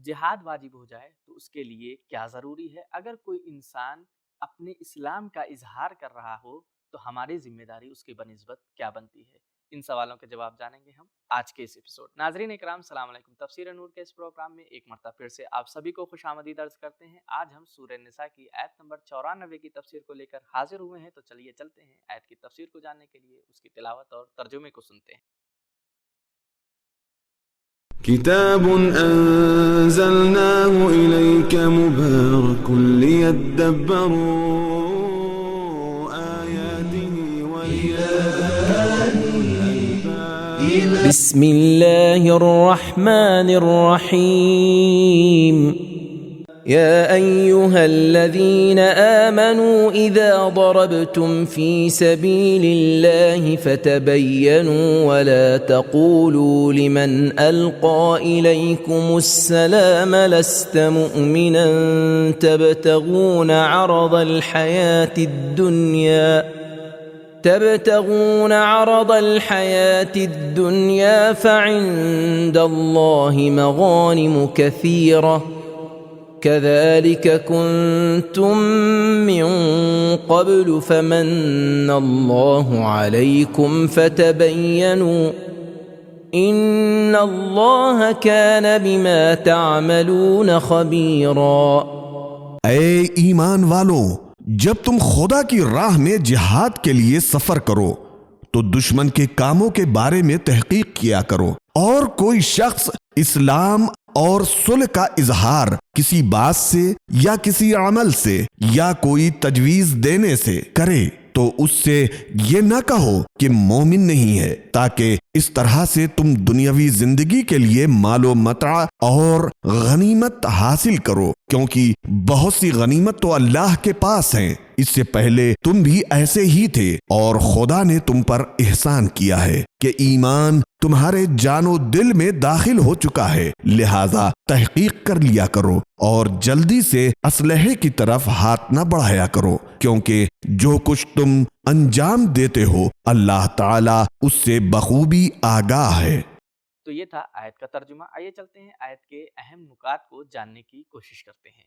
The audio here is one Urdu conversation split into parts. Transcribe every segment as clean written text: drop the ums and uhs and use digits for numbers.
جہاد واجب ہو جائے تو اس کے لیے کیا ضروری ہے؟ اگر کوئی انسان اپنے اسلام کا اظہار کر رہا ہو تو ہماری ذمہ داری اس کی بنسبت کیا بنتی ہے؟ ان سوالوں کے جواب جانیں گے ہم آج کے اس ایپیسوڈ۔ ناظرین اکرام، السلام علیکم۔ تفسیر نور کے اس پروگرام میں ایک مرتبہ پھر سے آپ سبھی کو خوش آمدید عرض کرتے ہیں۔ آج ہم سورہ نساء کی آیت نمبر 94 کی تفسیر کو لے کر حاضر ہوئے ہیں، تو چلیے چلتے ہیں آیت کی تفسیر کو جاننے کے لیے اس کی تلاوت اور ترجمے کو سنتے ہیں۔ كتاب أنزلناه إليك مبارك ليدبروا آياته وليتذكروا بسم الله الرحمن الرحيم يا أيها الذين آمنوا إذا ضربتم في سبيل الله فتبينوا ولا تقولوا لمن ألقى إليكم السلام لست مؤمنا تبتغون عرض الحياة الدنيا فعند الله مغانم كثيرة كذلك كنتم من قبل فمن الله عليكم فتبينوا إن الله كان بما تعملون خبيرا۔ اے ایمان والو، جب تم خدا کی راہ میں جہاد کے لیے سفر کرو تو دشمن کے کاموں کے بارے میں تحقیق کیا کرو، اور کوئی شخص اسلام اور صلح کا اظہار کسی بات سے یا کسی عمل سے یا کوئی تجویز دینے سے کرے تو اس سے یہ نہ کہو کہ مومن نہیں ہے، تاکہ اس طرح سے تم دنیاوی زندگی کے لیے مال و متاع اور غنیمت حاصل کرو، کیونکہ بہت سی غنیمت تو اللہ کے پاس ہیں۔ اس سے پہلے تم بھی ایسے ہی تھے، اور خدا نے تم پر احسان کیا ہے کہ ایمان تمہارے جان و دل میں داخل ہو چکا ہے، لہذا تحقیق کر لیا کرو اور جلدی سے اسلحے کی طرف ہاتھ نہ بڑھایا کرو، کیونکہ جو کچھ تم انجام دیتے ہو اللہ تعالیٰ اس سے بخوبی آگاہ ہے۔ تو یہ تھا آیت کا ترجمہ۔ آئیے چلتے ہیں آیت کے اہم نکات کو جاننے کی کوشش کرتے ہیں۔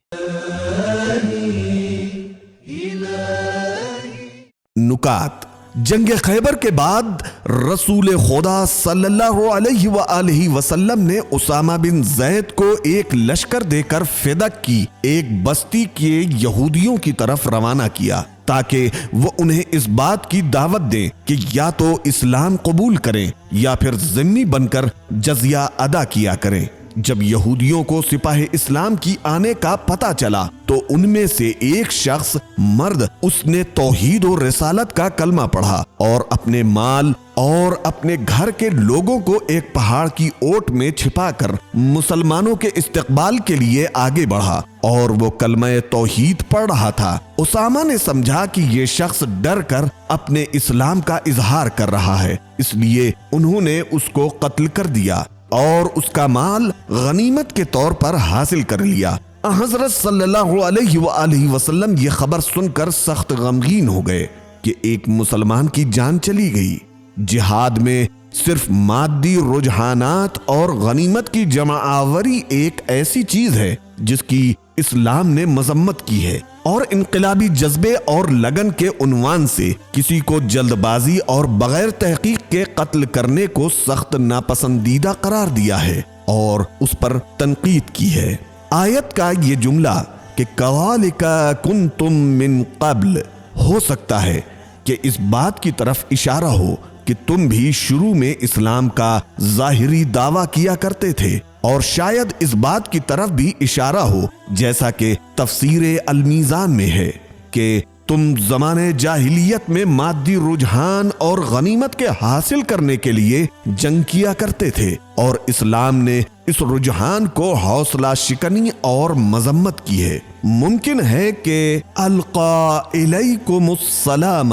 نکات: جنگ خیبر کے بعد رسول خدا صلی اللہ علیہ وآلہ وسلم نے اسامہ بن زید کو ایک لشکر دے کر فدق کی ایک بستی کے یہودیوں کی طرف روانہ کیا، تاکہ وہ انہیں اس بات کی دعوت دیں کہ یا تو اسلام قبول کریں یا پھر ذمہ بن کر جزیہ ادا کیا کریں۔ جب یہودیوں کو سپاہ اسلام کی آنے کا پتہ چلا تو ان میں سے ایک شخص مرد اس نے توحید و رسالت کا کلمہ پڑھا اور اپنے مال اور اپنے گھر کے لوگوں کو ایک پہاڑ کی اوٹ میں چھپا کر مسلمانوں کے استقبال کے لیے آگے بڑھا، اور وہ کلمہ توحید پڑھ رہا تھا۔ اسامہ نے سمجھا کہ یہ شخص ڈر کر اپنے اسلام کا اظہار کر رہا ہے، اس لیے انہوں نے اس کو قتل کر دیا اور اس کا مال غنیمت کے طور پر حاصل کر لیا۔ حضرت صلی اللہ علیہ وآلہ وسلم یہ خبر سن کر سخت غمگین ہو گئے کہ ایک مسلمان کی جان چلی گئی۔ جہاد میں صرف مادی رجحانات اور غنیمت کی جمع آوری ایک ایسی چیز ہے جس کی اسلام نے مذمت کی ہے، اور انقلابی جذبے اور لگن کے عنوان سے کسی کو جلد بازی اور بغیر تحقیق کے قتل کرنے کو سخت ناپسندیدہ قرار دیا ہے اور اس پر تنقید کی ہے۔ آیت کا یہ جملہ کہ کَذَلِكَ كُنْتُم مِّن قَبْلُ ہو سکتا ہے کہ اس بات کی طرف اشارہ ہو کہ تم بھی شروع میں اسلام کا ظاہری دعویٰ کیا کرتے تھے، اور شاید اس بات کی طرف بھی اشارہ ہو جیسا کہ تفسیر المیزان میں ہے کہ تم زمانے جاہلیت میں مادی رجحان اور غنیمت کے حاصل کرنے کے لیے جنگ کیا کرتے تھے، اور اسلام نے اس رجحان کو حوصلہ شکنی اور مذمت کی ہے۔ ممکن ہے کہ القا الیکم السلام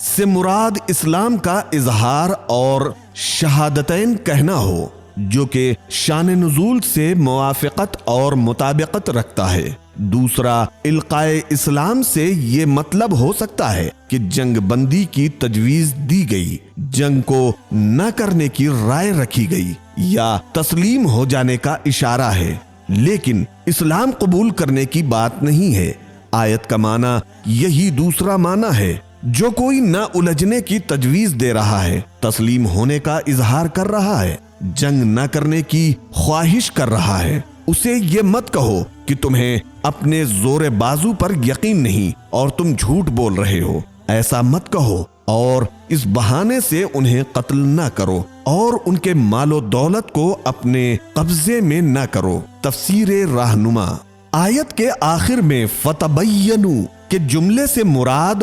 سے مراد اسلام کا اظہار اور شہادتین کہنا ہو، جو کہ شان نزول سے موافقت اور مطابقت رکھتا ہے۔ دوسرا، القائے اسلام سے یہ مطلب ہو سکتا ہے کہ جنگ بندی کی تجویز دی گئی، جنگ کو نہ کرنے کی رائے رکھی گئی، یا تسلیم ہو جانے کا اشارہ ہے۔ لیکن اسلام قبول کرنے کی بات نہیں ہے۔ آیت کا معنی یہی دوسرا معنی ہے۔ جو کوئی نہ الجھنے کی تجویز دے رہا ہے، تسلیم ہونے کا اظہار کر رہا ہے، جنگ نہ کرنے کی خواہش کر رہا ہے، اسے یہ مت کہو کہ تمہیں اپنے زور بازو پر یقین نہیں اور تم جھوٹ بول رہے ہو۔ ایسا مت کہو اور اس بہانے سے انہیں قتل نہ کرو اور ان کے مال و دولت کو اپنے قبضے میں نہ کرو۔ تفسیر رہنما۔ آیت کے آخر میں فتبینوا کے جملے سے مراد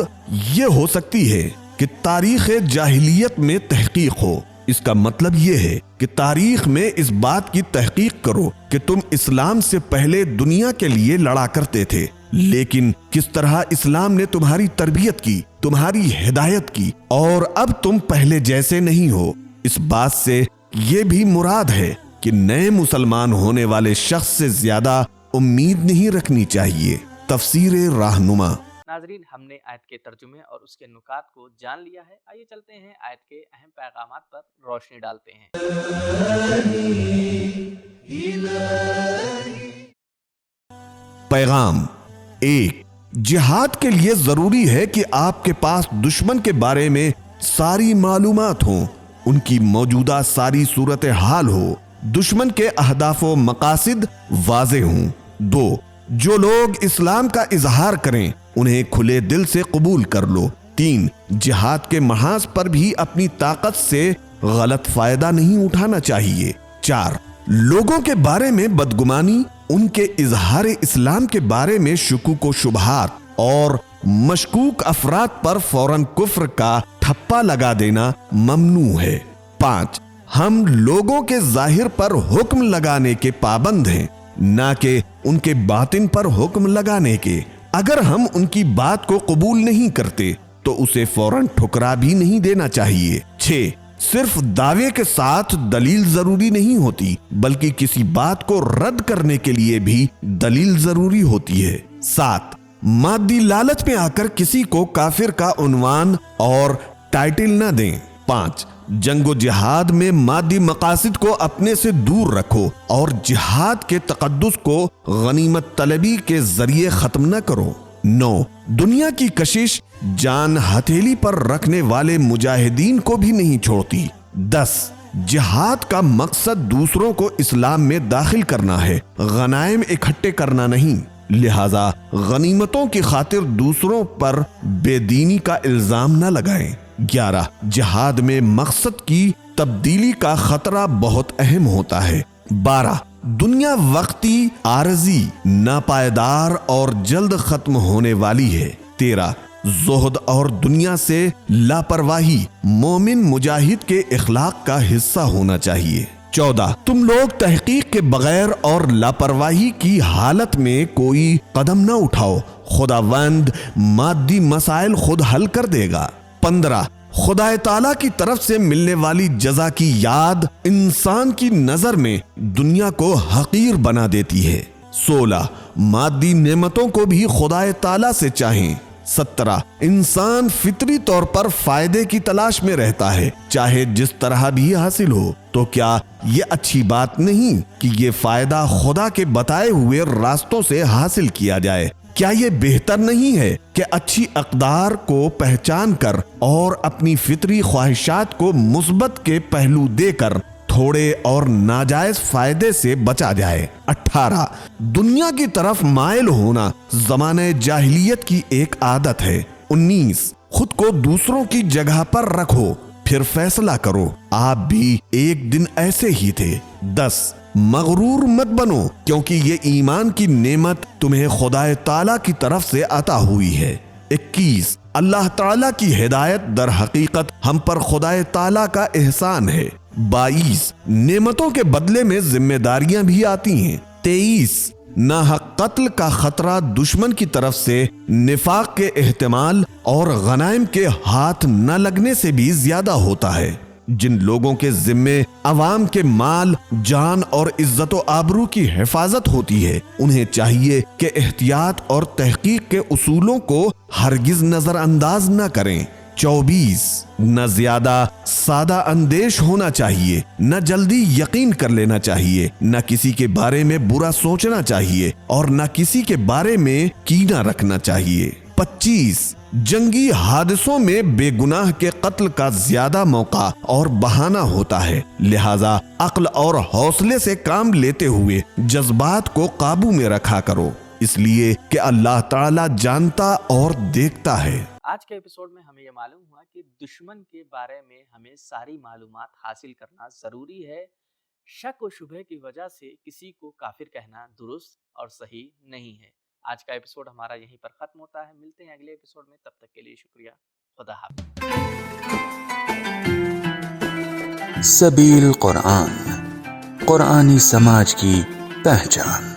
یہ ہو سکتی ہے کہ تاریخ جاہلیت میں تحقیق ہو۔ اس کا مطلب یہ ہے کہ تاریخ میں اس بات کی تحقیق کرو کہ تم اسلام سے پہلے دنیا کے لیے لڑا کرتے تھے، لیکن کس طرح اسلام نے تمہاری تربیت کی، تمہاری ہدایت کی، اور اب تم پہلے جیسے نہیں ہو۔ اس بات سے یہ بھی مراد ہے کہ نئے مسلمان ہونے والے شخص سے زیادہ امید نہیں رکھنی چاہیے۔ تفسیر رہنما۔ ناظرین، ہم نے آیت کے ترجمے اور اس کے نکات کو جان لیا ہے۔ آئیے چلتے ہیں آیت کے اہم پیغامات پر روشنی ڈالتے ہیں۔ پیغام 1۔ جہاد کے لیے ضروری ہے کہ آپ کے پاس دشمن کے بارے میں ساری معلومات ہوں، ان کی موجودہ ساری صورتحال ہو، دشمن کے اہداف و مقاصد واضح ہوں۔ 2۔ جو لوگ اسلام کا اظہار کریں انہیں کھلے دل سے قبول کر لو۔ 3۔ جہاد کے محاذ پر بھی اپنی طاقت سے غلط فائدہ نہیں اٹھانا چاہیے۔ 4۔ لوگوں کے بارے میں بدگمانی، ان کے اظہار اسلام کے بارے میں شکوک و شبہات اور مشکوک افراد پر فوراً کفر کا ٹھپا لگا دینا ممنوع ہے۔ 5۔ ہم لوگوں کے ظاہر پر حکم لگانے کے پابند ہیں، نہ کہ ان کے باطن پر حکم لگانے کے۔ اگر ہم ان کی بات کو قبول نہیں کرتے تو اسے فوراً ٹھکرا بھی نہیں دینا چاہیے۔ 6۔ صرف دعوے کے ساتھ دلیل ضروری نہیں ہوتی، بلکہ کسی بات کو رد کرنے کے لیے بھی دلیل ضروری ہوتی ہے۔ 7۔ مادی لالچ میں آ کر کسی کو کافر کا عنوان اور ٹائٹل نہ دیں۔ 5۔ جنگ و جہاد میں مادی مقاصد کو اپنے سے دور رکھو اور جہاد کے تقدس کو غنیمت طلبی کے ذریعے ختم نہ کرو۔ 9۔ دنیا کی کشش جان ہتھیلی پر رکھنے والے مجاہدین کو بھی نہیں چھوڑتی۔ 10۔ جہاد کا مقصد دوسروں کو اسلام میں داخل کرنا ہے، غنائم اکٹھے کرنا نہیں، لہذا غنیمتوں کی خاطر دوسروں پر بے دینی کا الزام نہ لگائیں۔ 11۔ جہاد میں مقصد کی تبدیلی کا خطرہ بہت اہم ہوتا ہے۔ 12۔ دنیا وقتی، عارضی، ناپائیدار اور جلد ختم ہونے والی ہے۔ 13۔ زہد اور دنیا سے لاپرواہی مومن مجاہد کے اخلاق کا حصہ ہونا چاہیے۔ 14۔ تم لوگ تحقیق کے بغیر اور لاپرواہی کی حالت میں کوئی قدم نہ اٹھاؤ، خداوند مادی مسائل خود حل کر دے گا۔ 15۔ خدا تعالیٰ کی طرف سے ملنے والی جزا کی یاد انسان کی نظر میں دنیا کو حقیر بنا دیتی ہے۔ 16۔ مادی نعمتوں کو بھی خدا تعالیٰ سے چاہیں۔ 17۔ انسان فطری طور پر فائدے کی تلاش میں رہتا ہے، چاہے جس طرح بھی حاصل ہو۔ تو کیا یہ اچھی بات نہیں کہ یہ فائدہ خدا کے بتائے ہوئے راستوں سے حاصل کیا جائے؟ کیا یہ بہتر نہیں ہے کہ اچھی اقدار کو پہچان کر اور اپنی فطری خواہشات کو مثبت کے پہلو دے کر تھوڑے اور ناجائز فائدے سے بچا جائے؟ 18۔ دنیا کی طرف مائل ہونا زمانے جاہلیت کی ایک عادت ہے۔ 19۔ خود کو دوسروں کی جگہ پر رکھو، پھر فیصلہ کرو، آپ بھی ایک دن ایسے ہی تھے۔ 10۔ مغرور مت بنو، کیونکہ یہ ایمان کی نعمت تمہیں خدا تعالیٰ کی طرف سے عطا ہوئی ہے۔ 21۔ اللہ تعالیٰ کی ہدایت در حقیقت ہم پر خدا تعالیٰ کا احسان ہے۔ 22۔ نعمتوں کے بدلے میں ذمہ داریاں بھی آتی ہیں۔ 23۔ ناحق قتل کا خطرہ دشمن کی طرف سے نفاق کے احتمال اور غنائم کے ہاتھ نہ لگنے سے بھی زیادہ ہوتا ہے۔ جن لوگوں کے ذمے عوام کے مال، جان اور عزت و آبرو کی حفاظت ہوتی ہے، انہیں چاہیے کہ احتیاط اور تحقیق کے اصولوں کو ہرگز نظر انداز نہ کریں۔ 24 نہ زیادہ سادہ اندیش ہونا چاہیے، نہ جلدی یقین کر لینا چاہیے، نہ کسی کے بارے میں برا سوچنا چاہیے اور نہ کسی کے بارے میں کینہ رکھنا چاہیے۔ 25 جنگی حادثوں میں بے گناہ کے قتل کا زیادہ موقع اور بہانہ ہوتا ہے، لہذا عقل اور حوصلے سے کام لیتے ہوئے جذبات کو قابو میں رکھا کرو، اس لیے کہ اللہ تعالیٰ جانتا اور دیکھتا ہے۔ آج کے ایپیسوڈ میں ہمیں یہ معلوم ہوا کہ دشمن کے بارے میں ہمیں ساری معلومات حاصل کرنا ضروری ہے۔ شک و شبہ کی وجہ سے کسی کو کافر کہنا درست اور صحیح نہیں ہے۔ آج کا ایپیسوڈ ہمارا یہیں پر ختم ہوتا ہے، ملتے ہیں اگلے ایپیسوڈ میں، تب تک کے لیے شکریہ، خدا حافظ۔ سبیل قرآن، قرآنی سماج کی پہچان۔